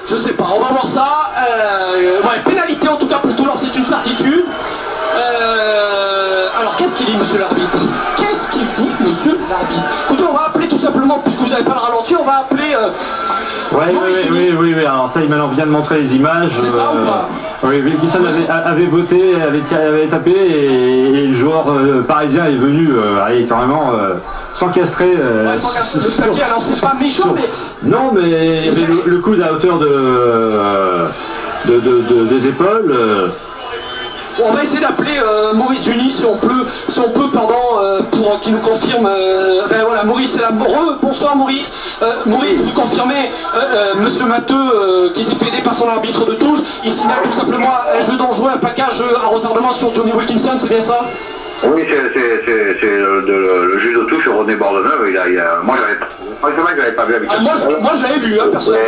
Je sais pas, on va voir ça. Ouais, pénalité en tout cas pour Toulon, c'est une certitude. Alors qu'est-ce qu'il dit monsieur l'arbitre? Qu'est-ce qu'il dit monsieur l'arbitre? Écoutez, on va appeler tout simplement, puisque vous n'avez pas le ralenti, on va appeler... Oui, alors ça il vient de montrer les images. C'est ça ou pas? Oui, Wilkinson avait voté, avait tapé et le joueur parisien est venu carrément s'encastrer. Sans casser le papier, alors c'est pas méchant mais... Non mais il y avait le coude à hauteur des épaules. On va essayer d'appeler Maurice Duny si on peut, pour qu'il nous confirme. Ben voilà, Maurice est là. Bonsoir Maurice. Maurice, vous confirmez monsieur Matteux qui s'est fait aider par son arbitre de touche. Il signale tout simplement un jeu dangereux, un plaquage à retardement sur Johnny Wilkinson, c'est bien ça? Oui, c'est le juge de touche, René Bordeneuve. Moi, je l'avais pas vu avec moi, je l'avais vu, hein, personnellement.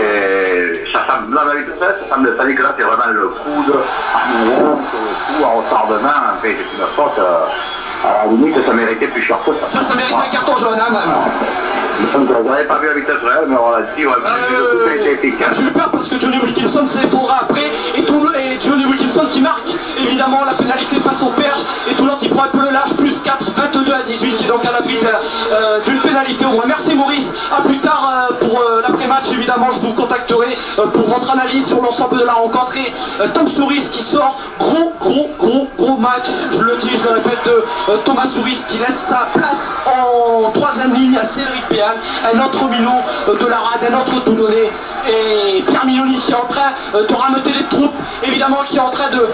Ça dit que là, c'est vraiment le coude à nouveau, sur le coup, en retardement. En fait, c'est une faute. À la limite, ça méritait plus cher que ça. Ça méritait un carton jaune, hein, même. Je n'avais pas vu la vitesse réelle, mais on l'a dit, le était efficace. J'ai eu peur parce que Johnny Wilkinson s'effondra après, et Johnny Wilkinson qui marque évidemment la pénalité face au Perche, et Toulon qui prend un peu le large, plus 4, 22-18, qui est donc à l'abri d'une pénalité au moins. Merci Maurice, à plus tard pour l'après-match, évidemment, je vous contacterai pour votre analyse sur l'ensemble de la rencontre. Et Tom Souris qui sort, gros match, je le dis, je le répète, de Thomas Souris qui laisse sa place en troisième ligne à Cédric Béal, un autre minot de la rade, un autre Toulonnais, et Pierre Mignoni qui est en train de rameuter les troupes, évidemment, qui est en train de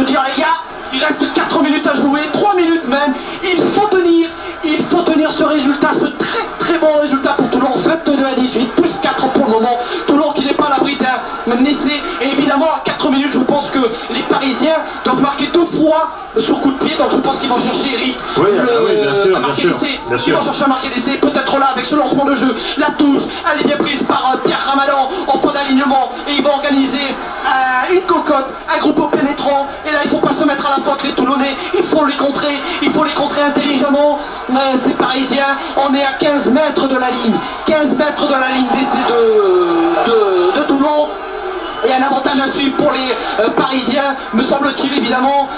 dire les gars, il reste 4 minutes à jouer, 3 minutes même, il faut tenir ce résultat, ce très bon résultat pour Toulon, 22-18, plus 4 pour le moment. Toulon qui n'est pas à l'abri d'un essai, et évidemment à 4 minutes je pense que les Parisiens doivent marquer 2 fois sur coup de pied, donc je pense qu'ils vont chercher Eric à marquer l'essai. Ils vont chercher à marquer l'essai, peut-être là avec ce lancement de jeu, la touche, elle est bien prise par Pierre Ramadan en fin d'alignement, et ils vont organiser une cocotte, un groupe pénétrant, et là il ne faut pas se mettre à la faute les Toulonnais, il faut les contrer intelligemment. Ces Parisiens, on est à 15 mètres de la ligne, 15 mètres de la ligne d'essai de Toulon. Et un avantage à suivre pour les Parisiens, me semble-t-il, évidemment.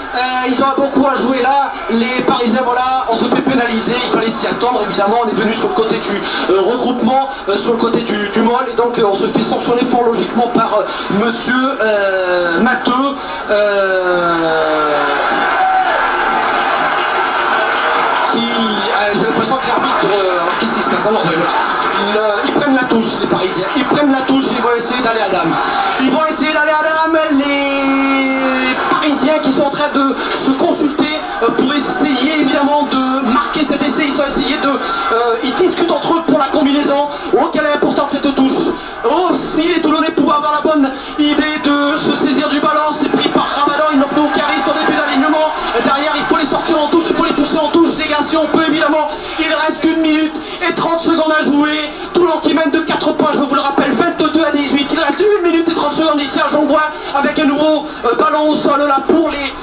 Ils ont beaucoup à jouer là. Les Parisiens, voilà, on se fait pénaliser. Il fallait s'y attendre, évidemment. On est venu sur le côté du regroupement, sur le côté du molle. Et donc, on se fait sanctionner fort logiquement par monsieur Matteux. J'ai l'impression que l'arbitre... qu'est-ce qui se passe? Ils prennent la touche, les Parisiens. Ils prennent la touche, ils vont essayer d'aller à dame. Les Parisiens qui sont en train de se consulter pour essayer évidemment de marquer cet essai. Ils discutent entre eux pour la combinaison. Oh, quelle est importante cette touche. Oh, si les Toulonnais pouvaient avoir la bonne idée de se saisir du ballon, c'est pris par Ramadan, ils n'ont plus aucun risque au début d'alignement. Derrière, il faut les sortir en touche, il faut les pousser en touche, les gars, si on peut évidemment. Il reste qu'1 minute et 30 secondes à jouer. Toulon qui mène de 4 points, je vous le rappelle, 22-18. Il reste 1 minute et 30 secondes ici à Jean-Bois avec un nouveau ballon au sol là pour les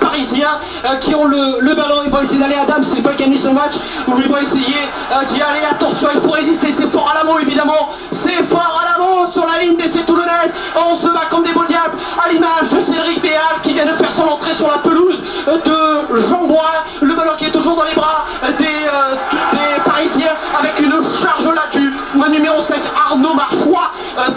Parisiens qui ont le ballon. Ils vont essayer d'aller à dame s'ils veulent gagner ce match. Ils vont essayer d'y aller. Attention, il faut résister. C'est fort à l'amont évidemment. C'est fort à l'amont sur la ligne d'essai toulonnaise. On se bat comme des beaux diables à l'image de Cédric Béal qui vient de faire son entrée sur la pelouse de Jean-Bois. Le ballon qui est toujours dans les bras des Parisiens avec une charge là du numéro 5 Arnaud Marchois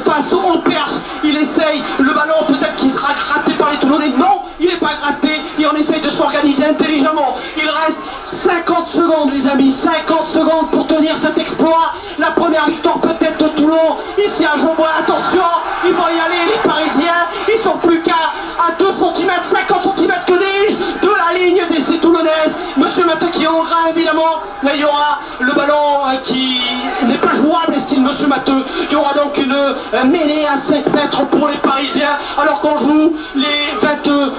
face au Perche. Il essaye le ballon, peut-être qu'il sera gratté par les Toulonnais. Non, il n'est pas gratté et on essaye de s'organiser intelligemment. Il reste 50 secondes les amis, 50 secondes pour tenir cet exploit. La première victoire peut-être de Toulon ici à Jean-Bois. Attention, ils vont y aller les Parisiens. Ils sont plus qu'à 2 cm, 50 cm que dis-je de la ligne d'essai toulonnaise. Monsieur Matteux qui aura évidemment, là il y aura le ballon qui n'est pas jouable estime Monsieur Matteux. Il y aura donc une mêlée à 5 mètres pour les Parisiens alors qu'on joue les 22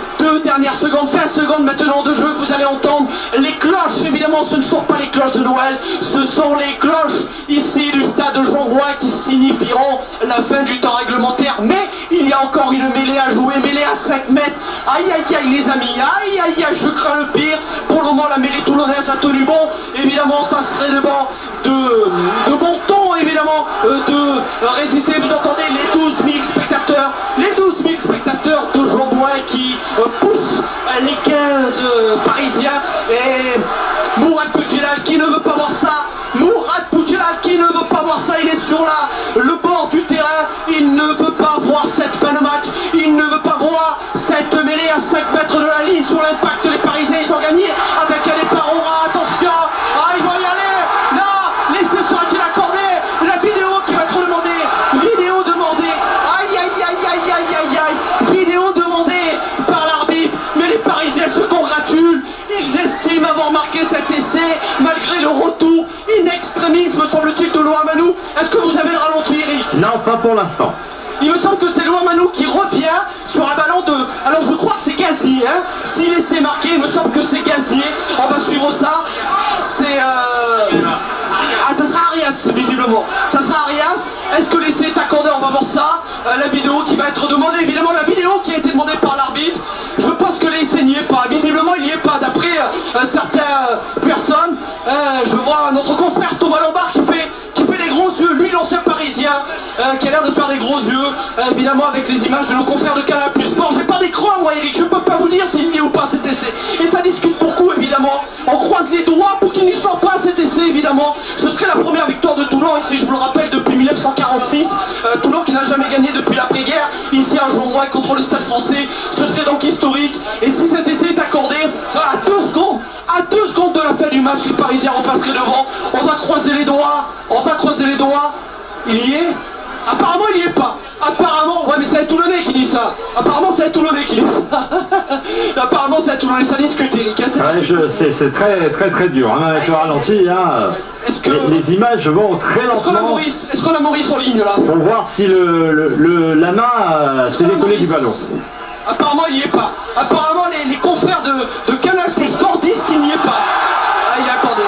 dernières secondes, 20 secondes maintenant de jeu. Vous allez entendre les cloches, évidemment ce ne sont pas les cloches de Noël, ce sont les cloches ici du stade de Jean-Bois qui signifieront la fin du temps réglementaire. Mais il y a encore une mêlée à jouer, mêlée à à 5 mètres. Aïe aïe aïe les amis, aïe aïe aïe, je crains le pire. Pour le moment la mairie toulonnaise a tenu bon. Évidemment ça serait de bon ton évidemment de résister. Vous entendez les 12 000 spectateurs, les 12 000 spectateurs de Jean-Bouin qui poussent les 15 parisiens. Et Mourad Boudjelal qui ne veut pas voir ça. Mourad Boudjelal qui ne veut pas voir ça, il est sur le bord du terrain, il ne veut pas voir cette fin de match, il ne veut pas voir cette mêlée à 5 mètres de la ligne. Sur l'impact, les Parisiens ils ont gagné avec un départ au ras, attention, il va y aller, là, l'essai sera-t-il accordé, la vidéo qui va être demandée, vidéo demandée, aïe aïe aïe aïe aïe aïe aïe, vidéo demandée par l'arbitre, mais les Parisiens se congratulent, ils estiment avoir marqué cet essai malgré le retour in extremis, me semble-t-il, de Louamanou. Est-ce que vous avez le ralenti, Eric? Non, pas pour l'instant. Il me semble que c'est Louamanou qui revient sur un ballon de... Alors je crois que c'est Gazier, hein. Si l'essai marqué, il me semble que c'est Gazier. On va suivre ça. C'est... Ah, ça sera Arias, visiblement. Ça sera Arias. Est-ce que l'essai est accordé? On va voir ça. La vidéo qui va être demandée, évidemment, la vidéo qui a été demandée par l'arbitre. Je pense que l'essai n'y est pas. Visiblement, il n'y est pas. D'après certaines personnes, je vois notre confrère Thomas Lombard qui fait des gros yeux. Lui, l'ancien parisien, qui a l'air de faire des gros yeux. Évidemment, avec les images de nos confrères de Canal Plus Sport. J'ai pas d'écran, moi, Eric. Je peux pas vous dire s'il y est ou pas cet essai. Et ça discute beaucoup, évidemment. On croise les doigts pour qu'il n'y soit pas cet essai, évidemment. Ce serait la première victoire de Toulon, ici, je vous le rappelle, depuis 1946. Toulon qui n'a jamais gagné depuis l'après-guerre, ici à Jean-Bouin contre le Stade Français. Ce serait donc historique. Et si cet essai est accordé, à 2 secondes de la fin du match, les Parisiens repasseraient devant. On va croiser les doigts, Il y est? Apparemment, il n'y est pas. Apparemment, ouais, mais c'est un Toulonnais qui dit ça. Apparemment, c'est un Toulonnais qui dit ça. Apparemment, c'est un Toulonnais, ça discute, Eric. Ouais, c'est très dur, hein, avec le ralenti, hein. Les images vont très lentement. Est-ce qu'on a Maurice en ligne, là? Pour voir si la main s'est décollée du ballon. Apparemment, il n'y est pas. Apparemment, les confrères de Canal Plus Sport disent qu'il n'y est pas. Ah, il est accordé.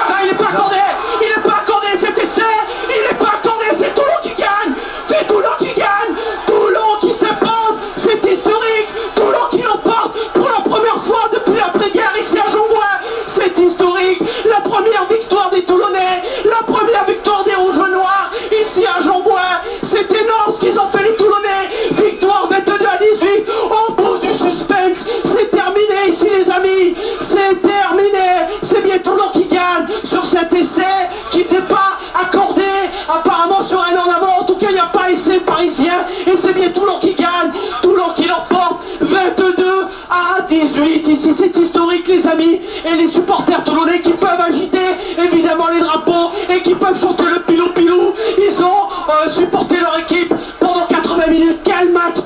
Non, il n'est pas accordé. Il n'est pas accordé cet essai. Il n'est pas accordé. C'est Toulon qui gagne. C'est Toulon qui gagne. Toulon qui s'impose. C'est historique. Toulon qui l'emporte pour la première fois depuis l'après-guerre ici à Jean-Bouin. C'est historique. La première victoire des Toulonnais. La première victoire des Rouges-Noirs ici à Jean-Bouin. C'est énorme ce qu'ils ont fait les Toulonnais. Victoire 22-18 au bout du suspense. C'est terminé ici les amis. C'est terminé. C'est bien Toulon qui gagne sur cet essai qui n'était pas accordé apparemment sur un en avant. En tout cas il n'y a pas essai parisien. Et c'est bien Toulon qui gagne. Toulon qui l'emporte 22-18. Ici c'est historique les amis. Et les supporters toulonnais qui peuvent agiter évidemment les drapeaux et qui peuvent chanter le pilou-pilou. Ils ont supporté leur équipe pendant 80 minutes. Quel match,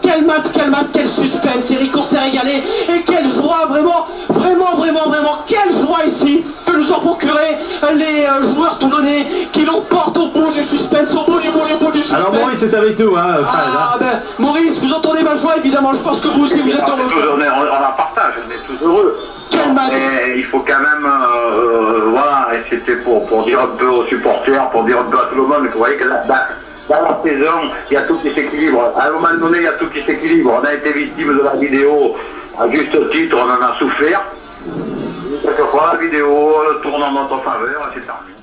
quel suspense. Eric, on s'est régalé. Et quelle joie, vraiment, quelle joie ici que nous ont procuré les joueurs toulonnais qui l'emportent au bout du suspense, au bout du suspense. Alors Maurice est avec nous, hein, Fred, ben, Maurice, vous entendez ma joie évidemment. Je pense que vous aussi vous êtes heureux. On la partage, on est tous heureux. Quel match. Mais il faut quand même, voilà, et c'était pour dire un peu aux supporters, pour dire un peu à tout le monde, que vous voyez que dans la saison, il y a tout qui s'équilibre. À un moment donné, il y a tout qui s'équilibre. On a été victime de la vidéo, à juste titre, on en a souffert. Quelquefois, la vidéo tourne en notre faveur, et c'est tant mieux.